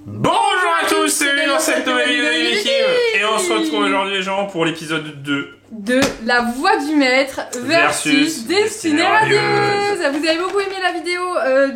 Bonjour à tous, c'est bienvenue dans cette nouvelle vidéo d'Unikim. Et on se retrouve aujourd'hui les gens pour l'épisode 2 de La Voix du Maître versus Destinée Radieuse. Vous avez beaucoup aimé la vidéo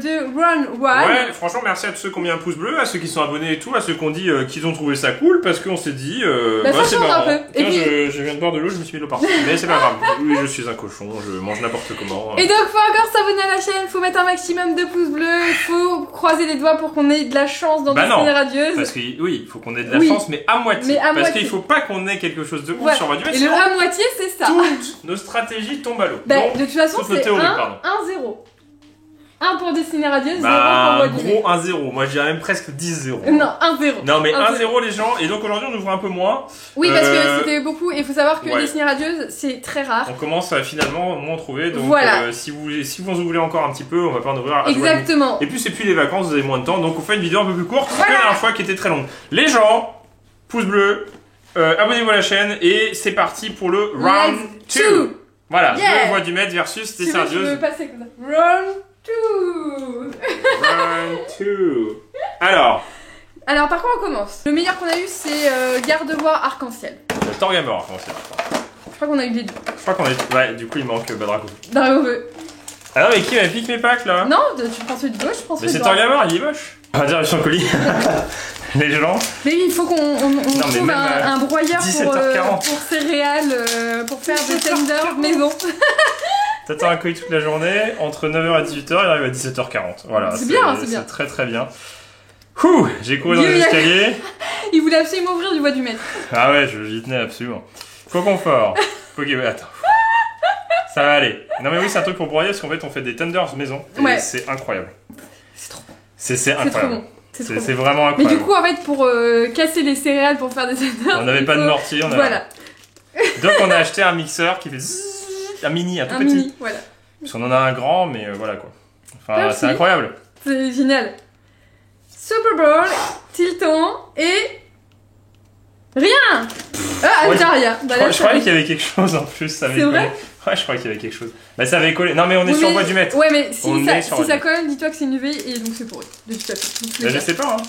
de Run Wild. Ouais, franchement merci à tous ceux qui ont mis un pouce bleu, à ceux qui sont abonnés et tout, à ceux qui ont dit qu'ils ont trouvé ça cool, parce qu'on s'est dit ça change un peu. Tiens, je viens de boire de l'eau, je me suis mis l'eau partout. Mais c'est pas grave, oui je suis un cochon, je mange n'importe comment. Et donc faut encore s'abonner à la chaîne, faut mettre un maximum de pouces bleus, il faut croiser les doigts pour qu'on ait de la chance dans Destinée Radieuse. Parce que oui, il faut qu'on ait de la chance, mais à moitié. Parce qu'il faut pas qu'on ait quelque chose de ouf sur Voix du Maître. Et le à moitié c'est ça. Toutes nos stratégies tombent à l'eau. De toute façon c'est 1-0. 1 pour Destinée Radieuse, 0 pour Voix du Maître. Gros 1-0, moi je dirais même presque 10-0. Non, 1-0. Non mais 1-0 les gens, et donc aujourd'hui on ouvre un peu moins. Oui parce que c'était beaucoup, et il faut savoir que Destinée Radieuse c'est très rare. On commence à finalement moins trouver, donc voilà. si vous en voulez encore un petit peu, on va pas en ouvrir à exactement. Et puis c'est plus les vacances, vous avez moins de temps, donc on fait une vidéo un peu plus courte que la dernière fois qui était très longue. Les gens, pouce bleu, abonnez-vous à la chaîne, et c'est parti pour le round 2. Voilà, le Voix du Maître versus Destinée Radieuse. Je veux passer comme ça. Round 2. Round 2. Alors par quoi on commence? Le meilleur qu'on a eu c'est Gardevoir Arc-en-Ciel. Torgamer, arc-en-ciel. Je crois qu'on a eu les deux. Je crois qu'on a... Ouais, du coup il manque Badrago. Dragoveux. Ah non mais qui m'a piqué mes packs là? Non, tu prends celui de gauche, je prends celui de droite. Mais c'est Torgamer, il est moche. On va dire le colis. Les gens. Mais il faut qu'on trouve un broyeur pour céréales, pour faire des tenders maison. T'attends un colis toute la journée, entre 9h et 18h, il arrive à 17h40. Voilà, c'est bien, c'est bien. C'est très très bien. Ouh, j'ai couru dans les escaliers. Il voulait absolument ouvrir du Voix du Maître. Ah ouais, j'y tenais absolument. Faut confort. Attends. Ça va aller. Non mais oui, c'est un truc pour broyer parce qu'en fait on fait des tenders maison. Et c'est incroyable. C'est trop bon. C'est incroyable. C'est vraiment incroyable. Mais du coup en fait pour casser les céréales pour faire des tenders. On n'avait pas de mortier, Voilà. Donc on a acheté un mixeur qui fait un mini, un tout petit. Mini, voilà. Parce qu'on en a un grand, mais voilà quoi. Enfin, c'est incroyable. C'est génial. Super Bowl, Tilton et... Rien. Ah, Altaria. Je croyais qu'il y avait quelque chose en plus. C'est vrai? Ouais, je croyais qu'il y avait quelque chose. Bah ça avait collé. Non mais on est sur Voix du Maître. Ouais mais si ça colle, dis-toi que c'est une UV et donc c'est pourri. De toute façon. Bah, je sais pas hein.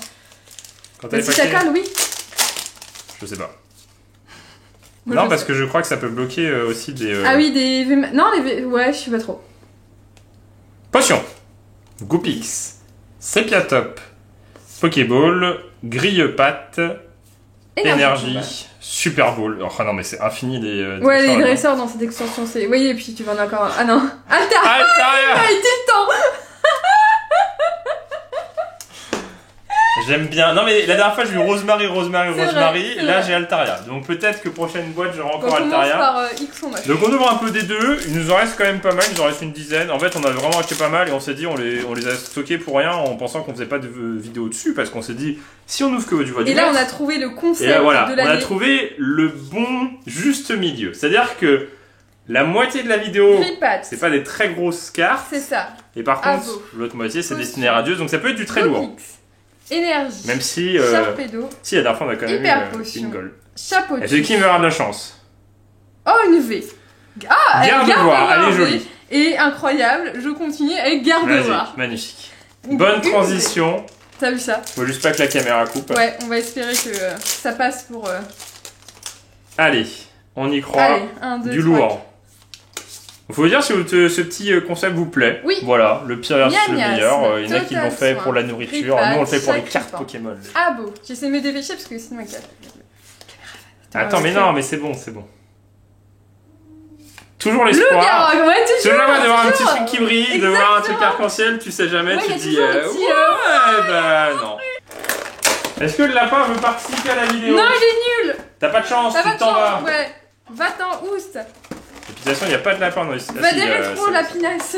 Quand si ça colle, oui. Je sais pas. Non parce que je crois que ça peut bloquer aussi des... Ah oui, des... Non, ouais, je sais pas trop. Potion. Goopix. Sepiatop. Pokéball. Grille-patte. Énergie. Super Ball. Oh non mais c'est infini les... ouais, les dresseurs dans cette extension, c'est... Oui, et puis tu vas en encore... Ah non. Altaria. Il était le temps. J'aime bien. Non mais la dernière fois j'ai eu Rosemary. Là j'ai Altaria. Donc peut-être que prochaine boîte j'aurai encore Altaria. Par X ou machin. Donc on ouvre un peu des deux. Il nous en reste quand même pas mal. Il nous en reste une dizaine. En fait on avait vraiment acheté pas mal et on s'est dit on les a stockés pour rien en pensant qu'on faisait pas de vidéo dessus parce qu'on s'est dit si on ouvre que du Voix du Maître. Et là on a trouvé le concept et là, voilà, de l'année. On a trouvé le bon juste milieu. C'est-à-dire que la moitié de la vidéo, c'est pas des très grosses cartes. C'est ça. Et par contre l'autre moitié c'est Destinée Radieuse. Donc ça peut être du très lourd. Énergie. Même si... Sharpedo. Si, la dernière fois, on a quand même eu une goal. Chapeau. Et c'est qui me verra de la chance? Oh, une V. Ah, Gardevoir, elle est jolie. Et incroyable, je continue avec Gardevoir. Magnifique. Bonne transition. T'as vu ça? Faut juste pas que la caméra coupe. Ouais, on va espérer que ça passe pour... Allez, on y croit. Allez, 1, 2, du 3. lourd. Faut dire si ce petit concept vous plaît. Oui. Voilà, le pire versus le meilleur. Il y en a qui l'ont fait soin. pour la nourriture. Nous, on le fait pour les cartes Pokémon. Ah beau. J'essaie de me dépêcher parce que sinon... Attends, mais non, mais c'est bon, c'est bon. Toujours l'espoir. Toujours de voir un petit truc qui brille, de voir un truc arc-en-ciel, tu sais jamais, tu te dis bah non. Est-ce que le lapin veut participer à la vidéo? Non, il est nul. T'as pas de chance, tu t'en vas. Ouais, va-t'en, oust. De toute façon, il n'y a pas de lapin dans les... Va des rétro, la pinasse.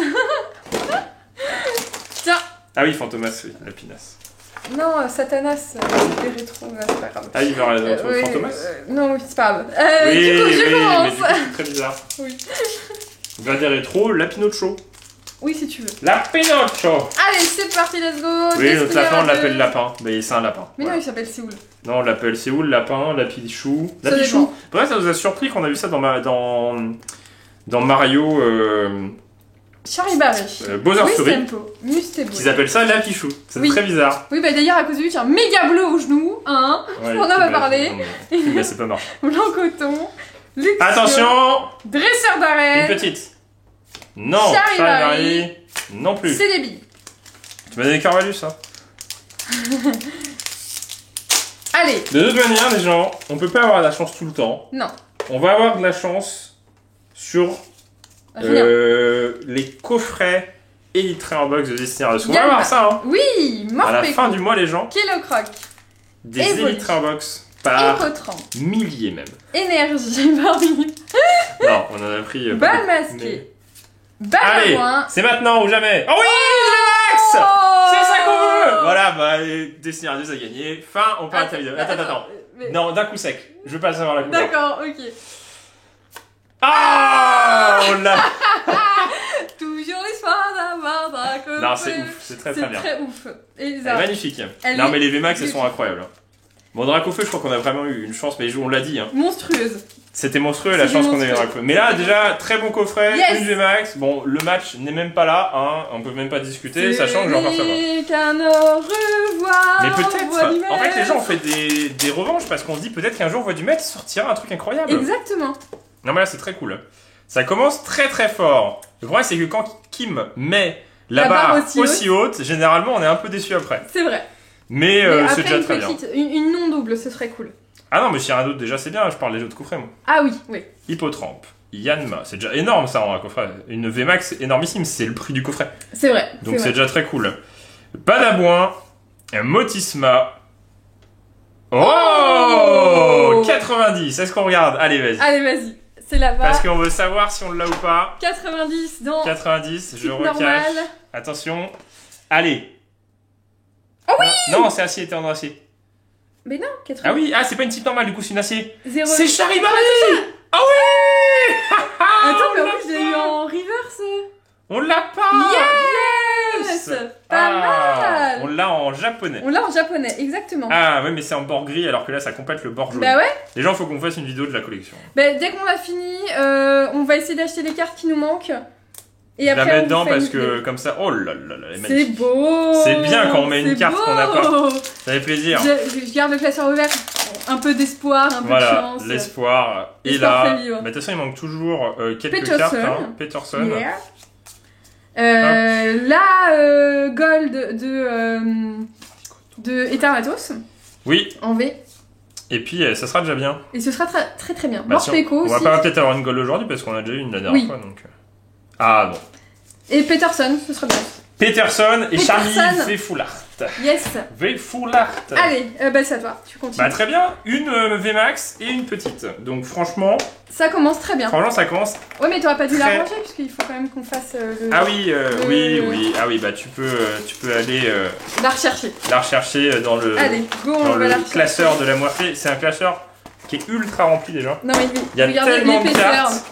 Tiens. Ah oui, Fantomas, oui, la pinasse. Non, Satanas, des rétro, c'est pas grave. Ah, il va retrouver Fantomas non, oui, c'est pas grave. Oui, du coup, je commence. Mais du coup, c'est très bizarre. Oui. Va des rétro, la Pinocchio. Oui, si tu veux. La Pinocchio. Allez, c'est parti, let's go. Oui, notre lapin, on l'appelle lapin. Mais c'est un lapin. Mais non, il s'appelle Séoul. Non, on l'appelle Séoul, lapin, Lapichou. Lapichou. Bref, ça nous a surpris qu'on a vu ça dans Mario... Charivari. Bowser Fury. Tempo. Mustebo. Ils appellent ça la Pichou. C'est très bizarre. Oui, bah d'ailleurs, à cause de lui, j'ai un méga bleu au genou. Hein. Ouais, on en a parlé. Mais c'est pas marrant. Blanc coton. Luxio. Attention. Dresseur d'arrêt. Une petite. Non. Charivari. Non plus. C'est des billes. Tu m'as donné Carvalus, hein. Allez. De toute manière, les gens, on peut pas avoir de la chance tout le temps. Non. On va avoir de la chance sur les coffrets Elytra en box de Destiny Radius. On va voir ça, hein. Oui, Morpeko. À la fin du mois, les gens. Kilocroc. Des Elytra en box par Ecotran. milliers même. Énergie, Barbie. Non, on en a pris. Balle masquée. Balle Allez, à moins. c'est maintenant ou jamais. Oh oui, Max. C'est ça qu'on veut. Voilà, bah Destiny Radius a gagné. Fin, on part à ta vidéo. Attends. Mais... Non, d'un coup sec. Je veux pas savoir la couleur. D'accord, ok. Ah, on l'a. Toujours l'espoir d'avoir Draco. Non, c'est ouf, c'est très bien. C'est très ouf. Et Elle est magnifique. Non, mais les VMAX, elles sont incroyables. Bon, Dracofeu, je crois qu'on a vraiment eu une chance, mais on l'a dit. Hein. Monstrueuse. C'était monstrueux la chance qu'on a eu Dracofeu. Mais là, déjà, très bon coffret, yes. une VMAX. Bon, le match n'est même pas là, hein. On peut même pas discuter, sachant que j'en perds pas. Qu'un au revoir. Mais peut-être, en fait, les gens ont fait des revanches parce qu'on se dit peut-être qu'un jour, Voix du Maître sortira un truc incroyable. Exactement. Non, mais là, c'est très cool. Ça commence très très fort. Le problème, c'est que quand Kim met la barre aussi haute, généralement, on est un peu déçu après. C'est vrai. Mais c'est déjà très bien. Une non double, ce serait cool. Ah non, mais s'il y a un autre, déjà, c'est bien. Je parle des autres coffrets, moi. Ah oui, oui. Hippotrampe, Yanma, c'est déjà énorme ça en coffret. Une VMAX énormissime, c'est le prix du coffret. C'est vrai. Donc c'est déjà très cool. Badabouin, Motisma. Oh, 90, est-ce qu'on regarde? Allez, vas-y. Allez, vas-y. C'est là-bas. Parce qu'on veut savoir si on l'a ou pas. 90 dans. 90, je recache. Normal. Attention. Allez. Oh oui! Non, c'est acier, t'es en acier. Mais non, 90. Ah oui, c'est pas une type normale, du coup c'est une acier. 0. C'est Charivari! Ah oui! Attends, mais en plus, je l'ai eu en reverse. On l'a pas! Yes! Pas mal! On l'a en japonais. On l'a en japonais, exactement. Ah ouais, mais c'est en bord gris alors que là ça complète le bord jaune. Bah ouais. Les gens, faut qu'on fasse une vidéo de la collection. Bah dès qu'on a fini, on va essayer d'acheter les cartes qui nous manquent. Et après, la mettre dedans parce que comme ça, oh là là là, c'est beau! C'est bien quand on met une carte qu'on n'a pas. Ça fait plaisir. Je garde le classeur ouvert, un peu d'espoir, un peu de chance. Voilà, l'espoir. Et là, de toute façon, il manque toujours quelques cartes. Hein. Peterson. Yeah. La Gold de Eternatus. Oui. En V. Et puis, ça sera déjà bien. Et ce sera très très bien. Bah, Morpeko on va pas peut-être avoir une Gold aujourd'hui parce qu'on a déjà eu une la dernière fois. Donc... Ah bon. Et Peterson, ce sera bien. Peterson et Charlie Vefoulart. Yes. Vefoulart. Allez, bah c'est à toi, tu continues. Bah très bien, une VMAX et une petite. Donc franchement... Ça commence très bien. Franchement ça commence... Ouais mais t'aurais pas dû la ranger puisqu'il faut quand même qu'on fasse le... Ah oui, oui. Ah oui, bah tu peux aller... La rechercher. La rechercher dans le... Allez, go, on va la rechercher. Classeur de la moitié. C'est un classeur qui est ultra rempli déjà. Non mais il y a tellement de cartes.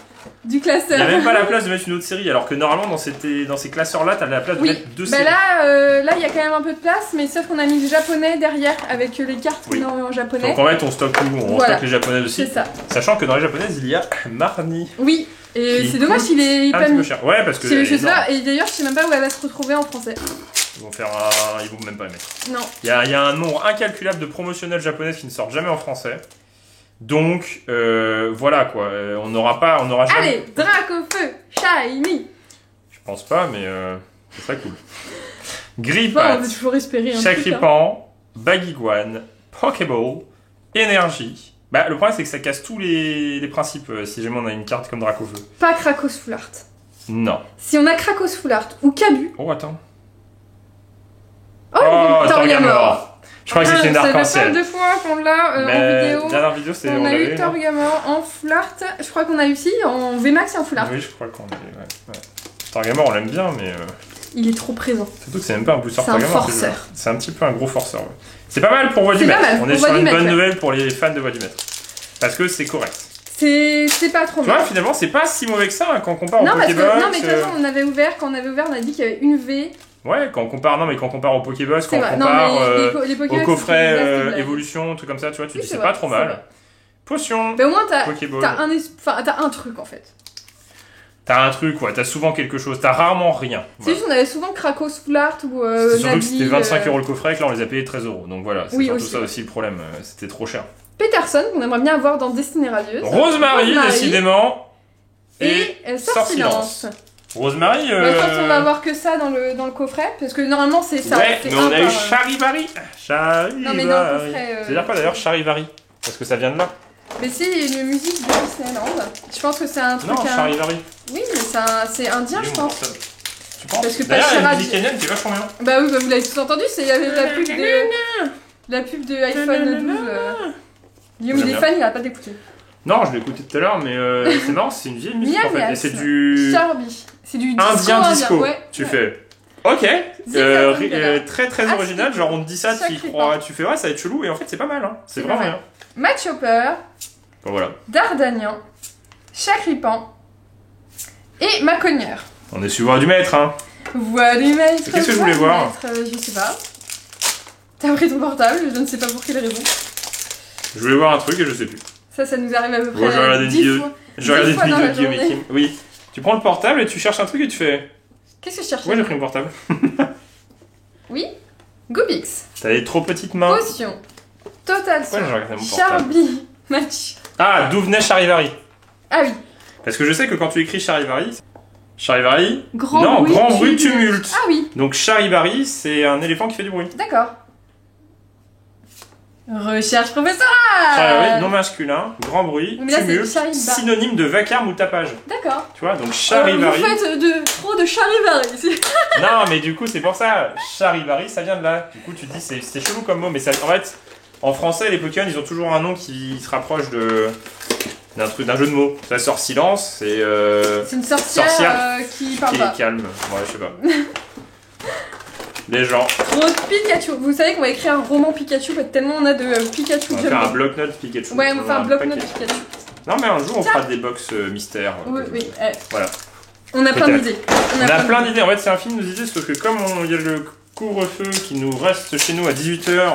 Du classeur. Il n'y a même pas la place de mettre une autre série, alors que normalement dans ces classeurs-là, t'as la place de mettre deux séries. Là, il y a quand même un peu de place, mais sauf qu'on a mis le japonais derrière avec les cartes qu'on a en japonais. Donc en fait, on stocke tout, on stocke les japonaises aussi. C'est ça. Sachant que dans les japonaises, il y a Marnie. Oui, et c'est dommage qu'il est pas mis. Cher. Ouais, parce que. Je sais pas, et d'ailleurs, je sais même pas où elle va se retrouver en français. Ils vont même pas la mettre. Non. Il y a un nombre incalculable de promotionnels japonaises qui ne sortent jamais en français. Donc, voilà quoi, on n'aura jamais... Allez, Dracofeu, Shiny. Je pense pas, mais c'est très cool. Grippat, on peut toujours espérer un Chakripan, Bagiguan, Pokéball, Énergie. Bah, le problème c'est que ça casse tous les principes si jamais on a une carte comme Dracofeu. Pas Krakos Fullart. Non. Si on a Krakos Fullart ou Kabu... Oh, attends. Oh, Torgamor. Je crois que c'était une arc-en-ciel. C'est pas deux fois qu'on l'a en vidéo. Dernière vidéo, c'est on a eu Torgamor en Fullart. Je crois qu'on a eu aussi en VMAX et en Fullart. Oui, je crois qu'on a eu. Ouais. Torgamor, on l'aime bien, mais. Il est trop présent. Surtout que c'est même pas un booster Torgamor. C'est un forceur. C'est un petit peu un gros forceur. Ouais. C'est pas mal pour Voix du Maître. On est sur une bonne nouvelle pour les fans de Voix du Maître. Parce que c'est correct. C'est pas trop mal. Tu vois, finalement, c'est pas si mauvais que ça quand on compare au Pokébox. Non, mais de toute façon, quand on avait ouvert, on a dit qu'il y avait une V. Ouais, quand on compare au Pokébox, quand on compare au coffret évolution, truc comme ça, tu vois, tu dis c'est pas trop mal. Potion, mais au moins t'as un truc en fait. T'as un truc, ouais, t'as souvent quelque chose, t'as rarement rien. C'est juste, on avait souvent Krakow Soulart ou c'est surtout Nabil, que c'était 25 € le coffret, que là on les a payés 13 €. Donc voilà, c'est oui, surtout aussi. ça aussi le problème, c'était trop cher. Peterson, qu'on aimerait bien avoir dans Destinée Radieuse. Rosemary, décidément. Et Sort Silence. Rosemary. Je pense qu'on va avoir que ça dans le coffret, parce que normalement c'est ça. Ouais, mais on a eu Charivari. Non, mais dans le coffret. C'est-à-dire quoi d'ailleurs Charivari? Parce que ça vient de là. Mais c'est une musique de Disneyland. Je pense que c'est un truc. Non, Charivari. Oui, mais c'est indien, je pense. Tu penses? Parce que d'ailleurs, pas il y a une musique indienne qui est vachement bien. Bah oui, bah vous l'avez tous entendu, c'est la pub de iPhone 12. Guillaume, il est fan, il a pas d'écouter. Non, je l'ai écouté tout à l'heure, mais c'est marrant, c'est une vieille musique en fait. Et c'est du. Charby. C'est du indien disco. Ouais. Tu fais. Ok, très très original. Genre on te dit ça, tu crois, tu fais ouais, ça va être chelou, et en fait c'est pas mal. Hein. C'est vraiment bien. Matt Chopper. Bon, voilà. D'Artagnan. Chakripan. Et Macognier. On est sur Voix du Maître, hein. Voix du Maître. Qu'est-ce que je voulais voir? Je sais pas. T'as pris ton portable, je ne sais pas pour quelle raison. Je voulais voir un truc et je sais plus. Ça nous arrive à peu près. Bon, j'ai regardé une vidéo de Guillaume et Kim. Oui. Tu prends le portable et tu cherches un truc et tu fais. Qu'est-ce que je cherche? Ouais, j'ai pris mon portable. Oui. Goobix. T'as les trop petites mains. Potion. Total Soin. Ouais, j'ai regardé mon portable. Charby. Match. Ah, d'où venait Charivari? Ah oui. Parce que je sais que quand tu écris Charivari. Charivari. Grand bruit tumulte. Ah oui. Donc Charivari, c'est un éléphant qui fait du bruit. D'accord. Recherche professorale. Charivari, nom masculin, grand bruit, mais là, tumulte, synonyme de vacarme ou tapage. D'accord. Tu vois, donc Charivari. Vous faites trop de Charivari ici. Non, mais du coup, c'est pour ça. Charivari, ça vient de là. Du coup, tu te dis, c'est chelou comme mot, mais ça, en fait, en français, les Pokémon, ils ont toujours un nom qui se rapproche d'un jeu de mots. Ça sort silence, c'est une sorcière qui parle pas. Qui est calme. Ouais, je sais pas. Les gens. Trop de Pikachu. Vous savez qu'on va écrire un roman Pikachu parce que tellement on a de Pikachu. On va faire un bloc-notes Pikachu. Ouais, on va faire un bloc-notes Pikachu. Non, mais un jour, on fera des box mystères. Oui, oui. Voilà. On a plein d'idées. On a plein d'idées. En fait, c'est un film, nos idées, sauf que comme il y a le couvre-feu qui nous reste chez nous à 18h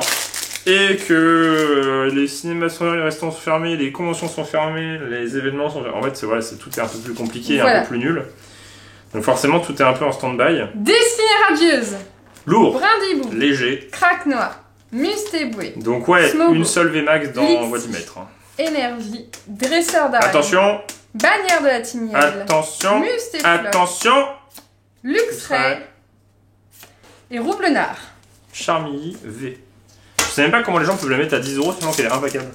et que les cinémas sont les restaurants sont fermés, les conventions sont fermées, les événements sont fermés. En fait, tout est un peu plus compliqué, un peu plus nul. Donc forcément, tout est un peu en stand-by. Destinée Radieuse. Lourd. Brindibou. Léger. Crack Noir. Mustéboué. Donc ouais, Smogo. une seule VMAX dans Voix du Maître. Énergie. Dresseur d'arène. Attention. Bannière de la Timielle. Attention. Attention. Luxray. Et Roublenard. Charmilly V. Je sais même pas comment les gens peuvent la mettre à 10 €, sinon qu'elle est impeccable.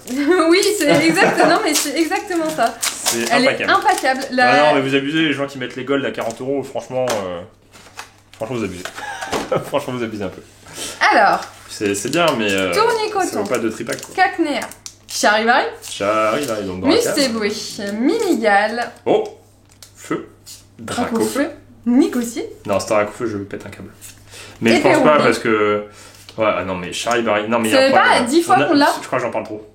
Oui, c'est exactement, non, mais c'est exactement ça. C'est Elle impeccable. est impeccable. Ah non, mais vous abusez, les gens qui mettent les golds à 40 €, franchement, franchement vous abusez. Franchement vous abusez un peu. Alors. C'est bien, mais Tournicoton. ça vaut pas de tripack quoi. Cacnéa. Charivari. Charivari, donc dans Mustéboué. Mimigal. Oh. Feu. Dracofeu. Nicosie. Non, c'est Dracofeu, je pète un câble. Mais je pense pas parce que... Ouais, ah non mais Charivari, non mais ça fait pas 10 fois qu'on l'a. Je crois que j'en parle trop.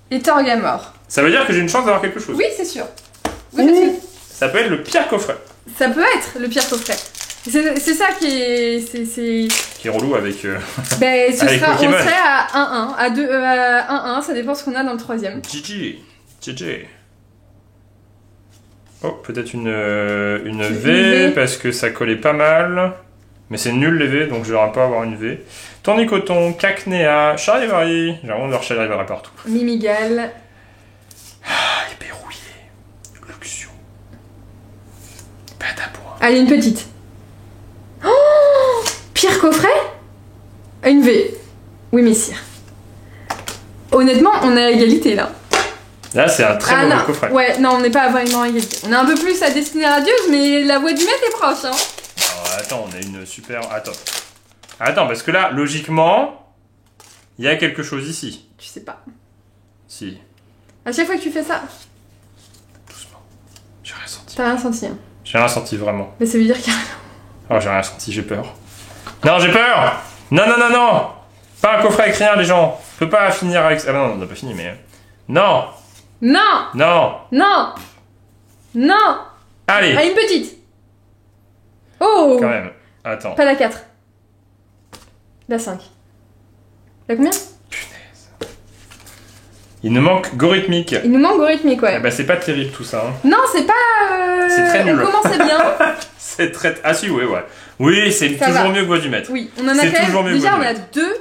Et Torgamore. Ça veut dire que j'ai une chance d'avoir quelque chose. Oui, c'est sûr. Oui, parce que... Ça peut être le pire coffret. Ça peut être le pire coffret. C'est ça qui est... Qui est relou avec... Ben, avec Pokémon. On serait à 1-1, à 1-1, ça dépend ce qu'on a dans le troisième. GG. Oh, peut-être une V, parce que ça collait pas mal. Mais c'est nul les V, donc je n'aurai pas à avoir une V. Tournicoton, Cacnéa, Charivari. J'ai vraiment de leur Charivari partout. Mimigal. Ah, éperrouillé. Luxio. Patapois. Allez, une petite. Oh, pire coffret? Une V. Oui, messire. Honnêtement, on est à égalité là. Là, c'est un très mauvais coffret. Ouais, non, on n'est pas vraiment à égalité. On est un peu plus à Destinée Radieuse, mais la Voix du Maître est proche, hein. Alors, attends, on a une super... Attends, parce que là, logiquement, il y a quelque chose ici. Tu sais pas. Si. À chaque fois que tu fais ça. Doucement. J'ai rien senti. T'as rien senti, hein. J'ai rien senti, vraiment. Mais ça veut dire qu'il y a rien. Oh, j'ai rien senti, j'ai peur. Non, j'ai peur. Non, non, non, non. Pas un coffret avec rien, les gens. On peut pas finir avec... Ah non, on n'a pas fini, mais... Non. Non. Non. Non. Non. Allez. Ah, une petite. Oh. Quand même. Attends. Pas la 4. La 5. La combien? Punaise. Il nous manque Gorhythmique. Il nous manque Gorhythmique, ouais. Ah bah c'est pas terrible tout ça. Hein. Non, c'est pas... C'est très nul. On commençait bien. C'est très... Ah si, ouais. Oui, c'est toujours mieux que Voix du Maître. Oui, on en a fait... toujours mieux Déjà, que on a 2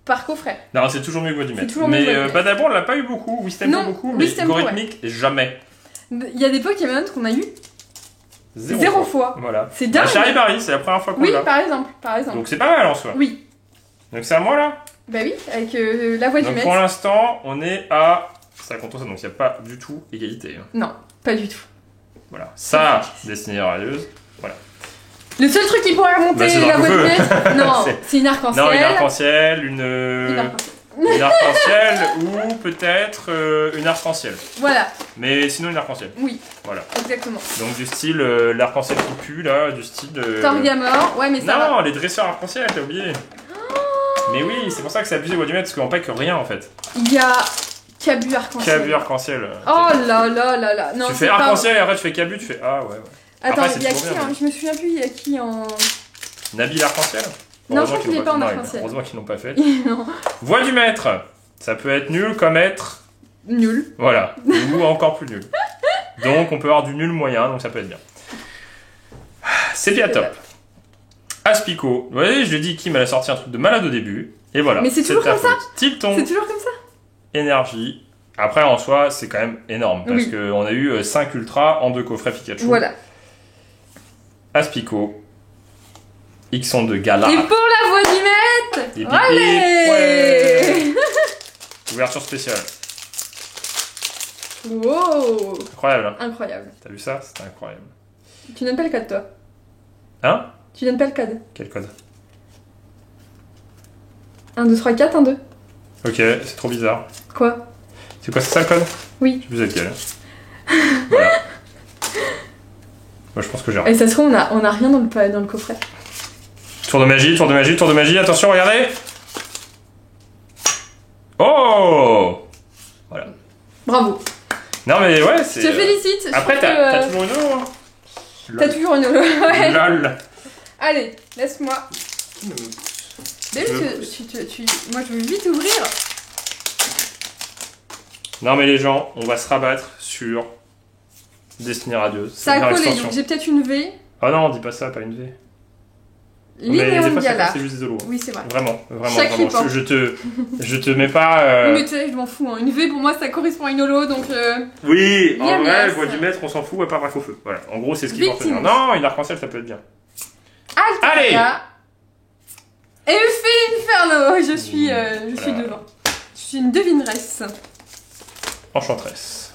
par coffret. Non, c'est toujours mieux que Voix du Maître. Toujours Mais mieux que Badabond, on l'a pas eu beaucoup. Wistempo beaucoup, mais Gorhythmique, jamais. Il y a des Pokémon qu'on a eu zéro fois. Voilà. C'est dingue. Charivari, c'est la première fois qu'on l'a. Oui, par exemple. Donc c'est pas mal en soi. Oui. Donc c'est à moi là. Bah oui, avec la Voix du Maître. Donc pour l'instant, on est à... Ça contre ça, donc il n'y a pas du tout égalité. Hein. Non, pas du tout. Voilà. Ça, Destinée radieuse. Voilà. Le seul truc qui pourrait remonter la Voix du Maître, non, c'est une arc-en-ciel. Non, une arc-en-ciel, une arc-en-ciel ou peut-être une arc-en-ciel. Voilà. Mais sinon une arc-en-ciel. Oui. Voilà. Exactement. Donc du style l'arc-en-ciel qui pue là, du style... Torgamore, ouais mais ça va. Non, les dresseurs arc-en-ciel, t'as oublié. Mais oui, c'est pour ça que c'est abusé Voix du Maître, parce qu'en pack rien en fait. Il y a Cabu arc-en-ciel. Cabu arc-en-ciel. Oh là là là là. Non, tu fais arc-en-ciel et après tu fais Cabu, tu fais ah ouais. Attends, après, il y a qui bien, je me souviens plus, il y a qui en... Nabil arc-en-ciel. Non, je crois qu'il est pas en arc-en-ciel. Heureusement qu'ils l'ont pas fait. Voix du Maître. Ça peut être nul comme être... Nul. Voilà. Ou encore plus nul. Donc on peut avoir du nul moyen, donc ça peut être bien. Sépia top. Aspico. Vous voyez, je l'ai dit, Kim elle a sorti un truc de malade au début. Et voilà. Mais c'est toujours comme ça. Tilton. C'est toujours comme ça. Énergie. Après, en soi, c'est quand même énorme. Parce qu'on a eu 5 ultras en 2 coffrets Pikachu. Voilà. Aspico. Ixon de Gala. Et pour la Voix du Maître. Allez ouais. Ouverture spéciale. Wow. Incroyable. Hein. Incroyable. T'as vu ça? C'était incroyable. Tu donnes pas le code, toi? Hein? Tu donnes pas le code? Quel code? 1, 2, 3, 4, 1, 2. Ok, c'est trop bizarre. Quoi? C'est quoi, c'est ça le code? Oui. Je sais plus lequel. Voilà. Moi je pense que j'ai rien. Et ça se trouve, on a rien dans le coffret. Tour de magie, tour de magie, tour de magie, attention, regardez! Oh! Voilà. Bravo. Non mais ouais, c'est... Je te félicite. Après, t'as toujours une eau, hein? T'as toujours une eau, ouais. Lol. Allez, laisse-moi. Moi, je veux vite ouvrir. Non mais les gens, on va se rabattre sur Destinée radieuse. Ça a collé, donc j'ai peut-être une V. Oh non, dis pas ça, pas une V. Linéon Gala. C'est juste des holos. Oui, c'est vrai. Vraiment. Chaque vraiment. Je te mets pas... Oui, mais tu sais, je m'en fous. Hein. Une V, pour moi, ça correspond à une holo, donc... Oui, en vrai, Voix du Maître, on s'en fout, à part Braque au feu. Voilà, en gros, c'est ce qu'il faut retenir. Non, une arc-en-ciel, ça peut être bien. Allez. Et Inferno. Je suis devant. Je suis une devineresse. Enchantresse.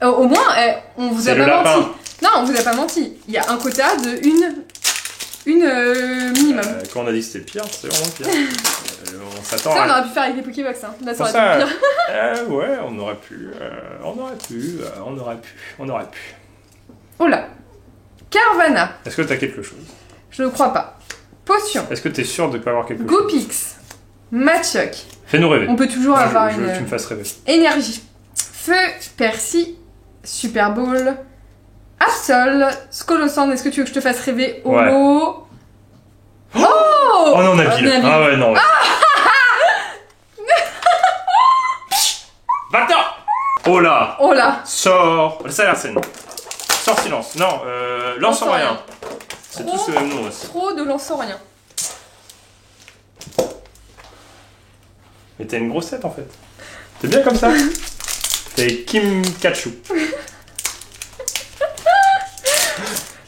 Au moins, on vous a pas menti. Non, on vous a pas menti. Il y a un quota de une minimum. Quand on a dit que c'était pire, c'est vraiment pire. On s'attend ça, on aurait pu faire avec les Pokébox. Hein. Là, ça aurait été pire. Ouais, on aurait pu. Oh là. Carvana. Est-ce que t'as quelque chose? Je ne crois pas. Potion. Est-ce que t'es sûr de pas avoir quelque chose? Gopix. Machoc. Fais-nous rêver. On peut toujours avoir je veux que tu me fasses rêver. Énergie. Feu, Percy, Super Bowl, Absol, Skolosand. Est-ce que tu veux que je te fasse rêver? Holo. Ouais. Oh non, Nabil. Ah ouais, non. Va-t'en. Oh là. Oh là. Sors. Ça a l'air scène. Sors silence. Non, lance rien. C'est tous ce même nom aussi. Trop de lance rien. Mais t'as une grosse tête en fait. T'es bien comme ça. T'es Kim Kachu.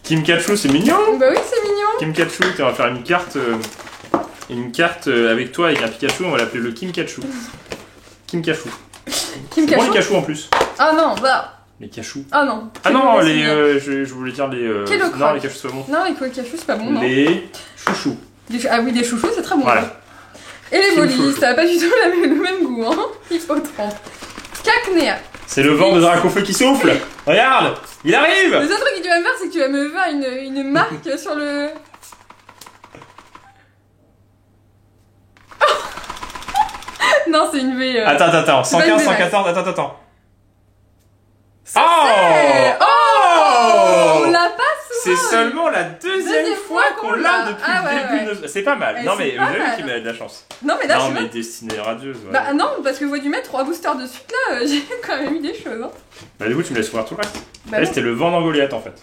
Kim Kachu, c'est mignon. Bah oui, c'est mignon. Kim Kachu, on va faire une carte avec toi avec un Pikachu, on va l'appeler le Kim Kachu. Kim Kachu. Kim Kachu. Bon, les Kachu en plus. Ah non, bah. Les Kachu. Ah non. Ah non, je voulais dire les... non, les Kachu c'est pas bon. Non, les Kachu c'est pas bon, non. Les chouchous. Ah oui, des chouchous c'est très bon. Voilà. Ouais. Et les bolis, ça a pas du tout le même goût, hein. Il faut tromper. Cacnea. C'est le vent de Dracofeu qui souffle. Regarde, il arrive. Le seul truc que tu vas me faire, c'est que tu vas me faire une marque sur le... Non, c'est une V. Attends. 115, 114, attends. Ça oh oh on l'a pas souvent. C'est seulement la deuxième fois qu'on l'a depuis le début de... c'est pas mal. Eh, Non, c'est mais pas vous avez mal. vu qu'il m'a de la chance. Non, mais là, Non, je sais mais pas. destinée radieuse. Ouais. Bah non, parce que voix du maître, 3 boosters de suite là, j'ai quand même eu des choses. Hein. Bah, du coup, tu me laisses voir tout le reste. Bah, Là, non. c'était le vent dans Goliath en fait.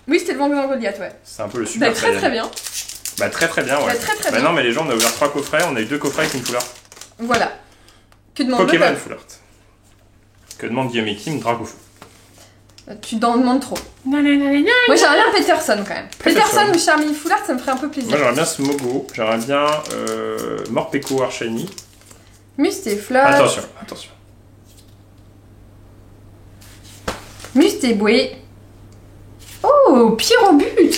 Oui, c'était le Vendée Goliath, ouais. C'est un peu le super. Bah, très très bien. Bah, très très bien, ouais. Bah, très très Bah, bien. non, mais les gens, on a ouvert 3 coffrets, on a eu 2 coffrets avec une full art. Voilà. Que demande Pokémon le full art. Que demande Guillaume et Kim, Dracofeu. peuple. Tu t'en demandes trop. Moi j'aimerais bien Peterson quand même. Peterson ou Charming Foulard, ça me ferait un peu plaisir. Moi, j'aimerais bien Smogo, j'aimerais bien Morpeko Archeni. Mustéfleur. Attention, attention. Mustéboué. Oh, Pyrobut.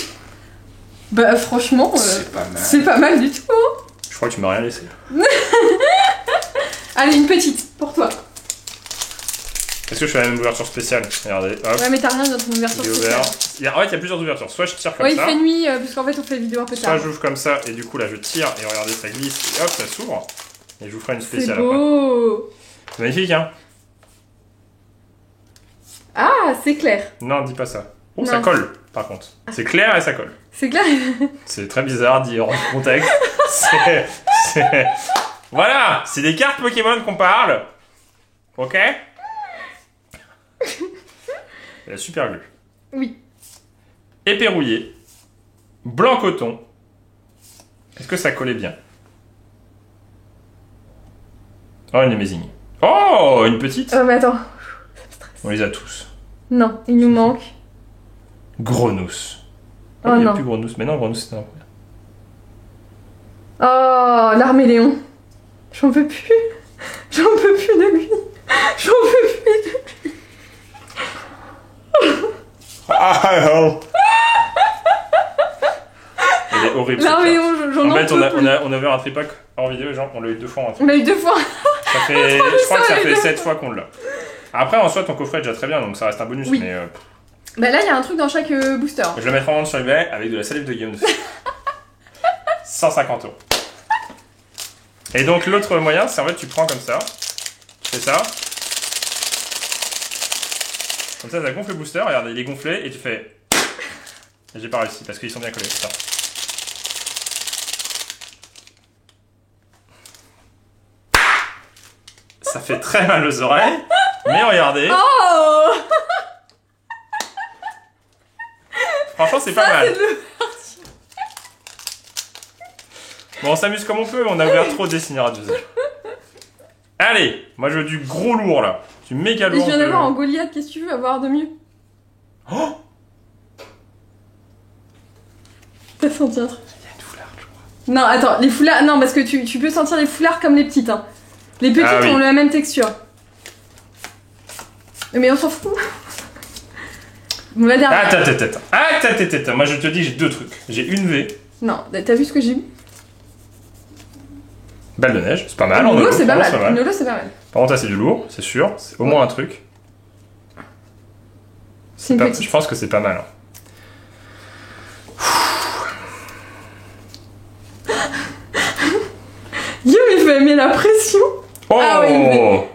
Bah franchement, C'est pas mal. c'est pas mal du tout. Hein. Je crois que tu m'as rien laissé. Allez, une petite pour toi. Est-ce que je fais la même ouverture spéciale? Regardez, hop, Ouais, mais t'as rien dans ton ouverture il est spéciale. ouvert. En fait, il y a plusieurs ouvertures. Soit je tire comme Ouais, il ça, fait nuit, parce qu'en fait on fait la vidéo un peu soit tard. j'ouvre comme ça, et du coup là je tire, et regardez, ça glisse, et hop, ça s'ouvre. Et je vous ferai une C'est spéciale après. beau. C'est magnifique, hein? Ah, c'est clair. Non, dis pas ça. Oh, Non. ça colle, par contre. C'est clair et ça colle. C'est clair. C'est très bizarre dit hors du contexte. c'est... Voilà, c'est des cartes Pokémon qu'on parle. Ok? Et la super glue. Oui. Épée rouillée. Blanc coton. Est-ce que ça collait bien? Oh, une amazing. Oh, une petite. Mais attends. On les a tous. Non, il nous manque. Gronous. Oh il n'y a non. plus Gronous. Mais non, Gronous c'était un... Oh, l'arméléon. J'en peux plus. J'en peux plus de lui. J'en peux plus de lui. Ah, oh. Elle est horrible. cette carte. L'arméléon, j'en En fait, peux plus. on a ouvert un tripack hors vidéo, genre, on l'a eu 2 fois en On l'a eu 2 fois. Ça fait, je crois que ça les fait deux 7 fois qu'on l'a. Après, en soi, ton coffret est déjà très bien, donc ça reste un bonus, Oui. mais Bah là, il y a un truc dans chaque booster. je le mettrai en vente sur eBay avec de la salive de Guillaume dessus. 150 €. Et donc, l'autre moyen, c'est en fait, tu prends comme ça, tu fais ça. Comme ça gonfle le booster, regarde, il est gonflé, et tu fais. Et j'ai pas réussi parce qu'ils sont bien collés. Ça. Ça fait très mal aux oreilles, mais regardez. Oh, Franchement, c'est pas ça, mal. c'est le... Bon, on s'amuse comme on peut, on a ouvert trop de dessiner radieuses. Allez, moi je veux du gros lourd là. Du méga Et lourd. je viens d'avoir en Goliath, qu'est-ce que tu veux avoir de mieux? Oh, T'as senti un truc? il y a une foulard, je crois. Non, attends, les foulards... Non, parce que tu peux sentir les foulards comme les petites. Hein. Les petites Ah oui. ont la même texture. Mais on s'en fout. Bon, la dernière. Attends. Moi je te dis, j'ai 2 trucs. J'ai une V, Non, t'as vu ce que j'ai eu? balle de neige, c'est pas mal. Une en holo, holo, c'est pas franchement, mal. Une holo, c'est pas mal. Par contre, là c'est du lourd, c'est sûr. C'est au moins un truc. C'est une Pas- petite. je pense que c'est pas mal. Hein. Guillaume, il fait aimer la pression. Oh, Ah oui, mais-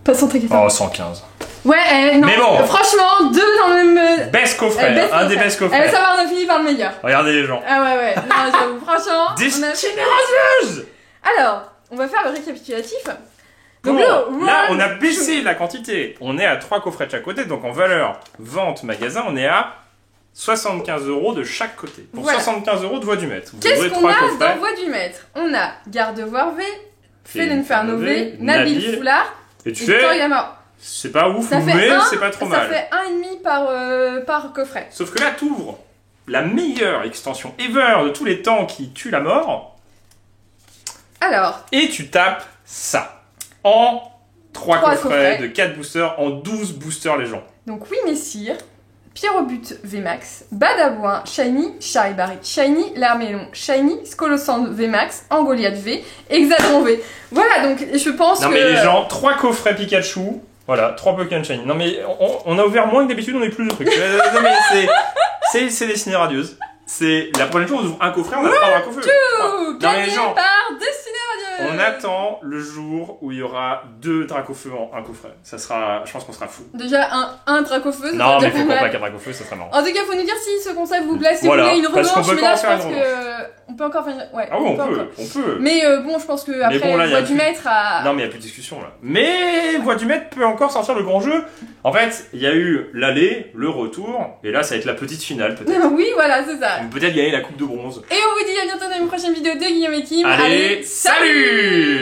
Pas sans t'inquiéter. Oh, 115. Ouais, non. Mais bon. Franchement, 2 dans le même. Best coffret, best un des coffret. best coffrets. Ça va, on a fini par le meilleur. Regardez les gens. Ah ouais. Non, j'avoue, franchement. Destinée radieuse. Alors, on va faire le récapitulatif. Bon, Donc là, on a baissé la quantité. On est à 3 coffrets de chaque côté. Donc, en valeur vente magasin, on est à 75 € de chaque côté. Pour Voilà. 75 € de voix du maître. Vous Qu'est-ce ouvrez qu'on 3 a coffrets. dans Voix du Maître? On a Gardevoir V, Félinferno V, Nabil, Nabil Foulard Et tu et fais, Toriyama. c'est pas ouf, Ça fait mais un- c'est pas trop Ça mal. fait 1,5 par coffret. Sauf que là, t'ouvres la meilleure extension ever de tous les temps qui tue la mort. Alors, Et tu tapes ça. En 3 Trois coffrets coffrets. de 4 boosters, en 12 boosters les gens. donc oui Messire, Pierrobut VMAX, Badabouin, Shiny, Charibari, Shiny, Larmélon, Shiny, Scolosand VMAX, Angoliath V, Hexadron V. Voilà, donc je pense Non que... mais les gens, 3 coffrets Pikachu, voilà, 3 Pokémon Shiny. Non mais on a ouvert moins que d'habitude, on a plus de trucs. Non mais c'est dessiné radieuse. C'est la prochaine fois on ouvre un coffret, on a 3 coffrets. Tout Non mais les gagné gens, par Destinée Radieuse. On attend le jour où il y aura 2 Dracofeu en un coffret. Ça sera, je pense qu'on sera fou. Déjà, un Dracofeu. Non, mais faut qu'on plaque un Dracofeu, ça sera marrant. En tout cas, faut nous dire si ce concept vous plaît, si Voilà, vous voulez une parce qu'on revanche. peut Mais pas là, en je faire pense une que. On peut encore faire une. Ouais, Ah oui, on peut. Mais bon, je pense que après, bon, là, y a Voix du plus- Maître a. Non, mais il n'y a plus de discussion là. Mais Voix du Maître peut encore sortir le grand jeu. En fait, il y a eu l'aller, le retour, et là, ça va être la petite finale peut-être. Oui, voilà, c'est ça. Peut-être gagner la coupe de bronze. Et on vous dit à bientôt dans une prochaine vidéo de Guillaume et Kim. Allez, salut!